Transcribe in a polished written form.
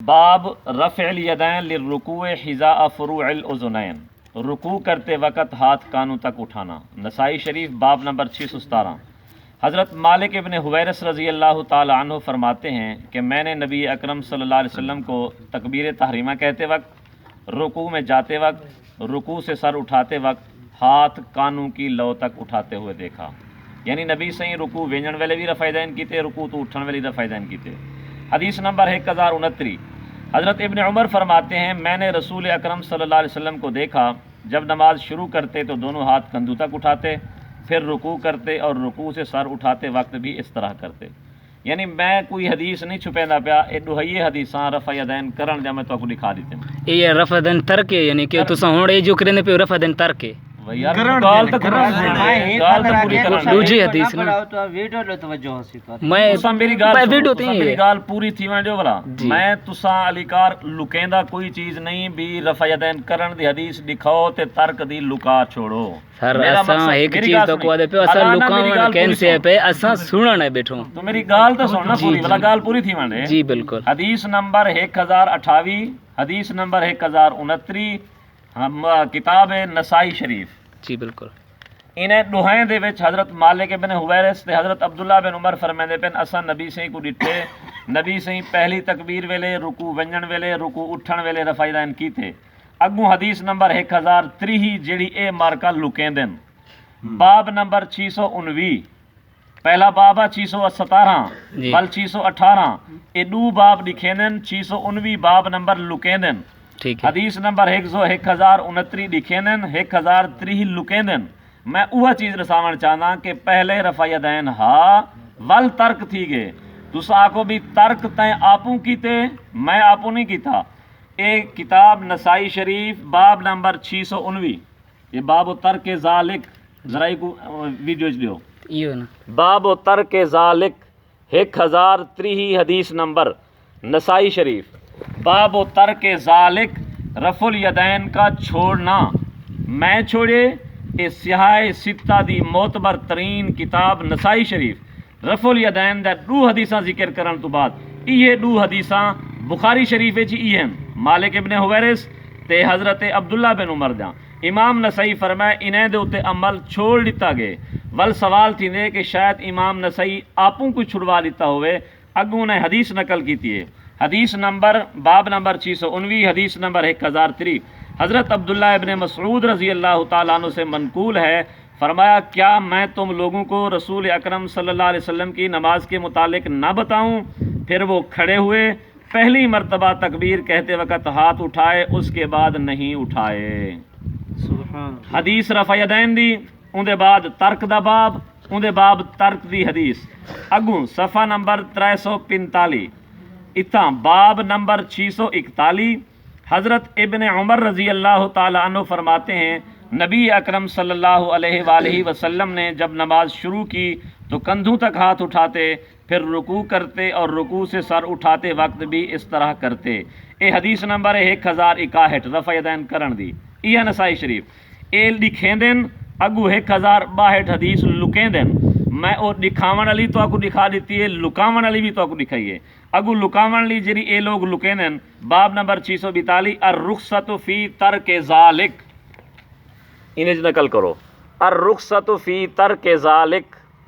باب رفع الیدین للرکوع حذاء فروع الاذنین، رکوع کرتے وقت ہاتھ کانوں تک اٹھانا۔ نسائی شریف باب نمبر 617۔ حضرت مالک ابن حویرث رضی اللہ تعالی عنہ فرماتے ہیں کہ میں نے نبی اکرم صلی اللہ علیہ وسلم کو تکبیر تحریمہ کہتے وقت، رکوع میں جاتے وقت، رکوع سے سر اٹھاتے وقت ہاتھ کانوں کی لو تک اٹھاتے ہوئے دیکھا۔ یعنی نبی صحیح رکوع وینجن ویلے بھی رفع یدین کیتے، رکوع تو اٹھن ویلے رفع یدین کیتے۔ حدیث نمبر 1069۔ حضرت ابن عمر فرماتے ہیں میں نے رسول اکرم صلی اللہ علیہ وسلم کو دیکھا جب نماز شروع کرتے تو دونوں ہاتھ کندھوں تک اٹھاتے، پھر رکوع کرتے اور رکوع سے سر اٹھاتے وقت بھی اس طرح کرتے۔ یعنی میں کوئی حدیث نہیں چھپیندا پیا، اے دوہیے حدیثاں رفع یدین کرن دے میں تو کو دکھا دیتے ہیں۔ یہ رفع یدین ترک ہے، یعنی کہ تساں ہن اے جو کرنے پہ رفع یدین ترک ہے۔ یار گال تک پوری کرن دوجی حدیث نا ویڈیو لے توجہ ہسی کر میں تساں میری گال ویڈیو تساں میری گال پوری تھی ون جو بلا میں تساں علی کار لکیندا کوئی چیز نہیں بھی رفع یدین کرن دی حدیث دکھاؤ تے ترک دی لکا چھوڑو۔ سر اساں ایک چیز تو کو دے پہ اساں لکاون کینسے پہ اساں سنن بیٹھو تو میری گال تو سننا پوری والا گال پوری تھی ون جی بالکل۔ حدیث نمبر 1028، حدیث نمبر 1069، کتاب نسائی شریف جی بالکل۔ انہیں دوہیں دے وچ حضرت مالک بن حویرث تے حضرت عبداللہ بن عمر فرمیندے پن اساں نبی سے کو ڈٹھے، نبی سے پہلی تکبیر ویلے، رکوع ونجن ویلے، رکوع اٹھن ویلے رفع یدین کیتے۔ اگوں حدیث نمبر 1030 جیڑی اے مارکا لکیندن، باب نمبر 619، پہلا باب 617 بل 618، اے دو باب لکھیندن، 619 باب نمبر لکیندن۔ ٹھیک ہے۔ حدیث نمبر 1029 لکھیندن، 1030 لکیندن۔ میں اوہ چیز رساون چاہنا کہ پہلے رفع یدین ہا ول ترک تھی گئے، تسا آکو بھی ترک تیں آپوں کیتے، میں آپوں نہیں کیتا۔ اے کتاب نسائی شریف باب نمبر 619، یہ باب و ترک ذالک، ذرا کو ویڈیوز دیو، ایو نا باب و ترک ذالک 1030 حدیث نمبر نسائی شریف، باب و ترک ذالک رفع الیدین کا چھوڑنا، میں چھوڑے۔ اے سیاہ ستہ دی معتبر ترین کتاب نسائی شریف رفع الیدین دے دو حدیثاں ذکر کرن تو بعد یہ دو حدیثاں بخاری شریف وچ ہیں، مالک ابن حویرث تے حضرت عبداللہ بن عمر دا۔ امام نسائی فرمائے انہیں دے اوتے عمل چھوڑ دیتا گئے، ول سوال تھی دے کہ شاید امام نسائی آپوں کو چھڑوا دیتا ہوئے، اگوں نے حدیث نقل کیتی ہے۔ حدیث نمبر باب نمبر 619، حدیث نمبر 1030، حضرت عبداللہ ابن مسعود رضی اللہ تعالیٰ عنہ سے منقول ہے، فرمایا کیا میں تم لوگوں کو رسول اکرم صلی اللہ علیہ وسلم کی نماز کے متعلق نہ بتاؤں؟ پھر وہ کھڑے ہوئے، پہلی مرتبہ تکبیر کہتے وقت ہاتھ اٹھائے، اس کے بعد نہیں اٹھائے۔ حدیث رفع یدین دی، اندے بعد ترک دا باب، اندے باب ترک دی حدیث۔ اگوں صفحہ نمبر 345، اتھاں باب نمبر 641، حضرت ابن عمر رضی اللہ تعالی عنہ فرماتے ہیں نبی اکرم صلی اللہ علیہ وآلہ وسلم نے جب نماز شروع کی تو کندھوں تک ہاتھ اٹھاتے، پھر رکوع کرتے اور رکوع سے سر اٹھاتے وقت بھی اس طرح کرتے۔ اے حدیث نمبر 1061 رفع یدین کرن دی، یہ نسائی شریف۔ اے لکھیندن اگو 1062 حدیث لکیندن، میں او دکھاون والی تو آپ کو دکھا دیتی ہے، لکاون والی بھی تو آپ کو دکھائی ہے۔ اگو لکاون لی جری اے لوگ لکیندن، باب نمبر 642، الرخصت فی ترک ذالک، انہیں نقل کرو، الرخصت فی ترک ذالک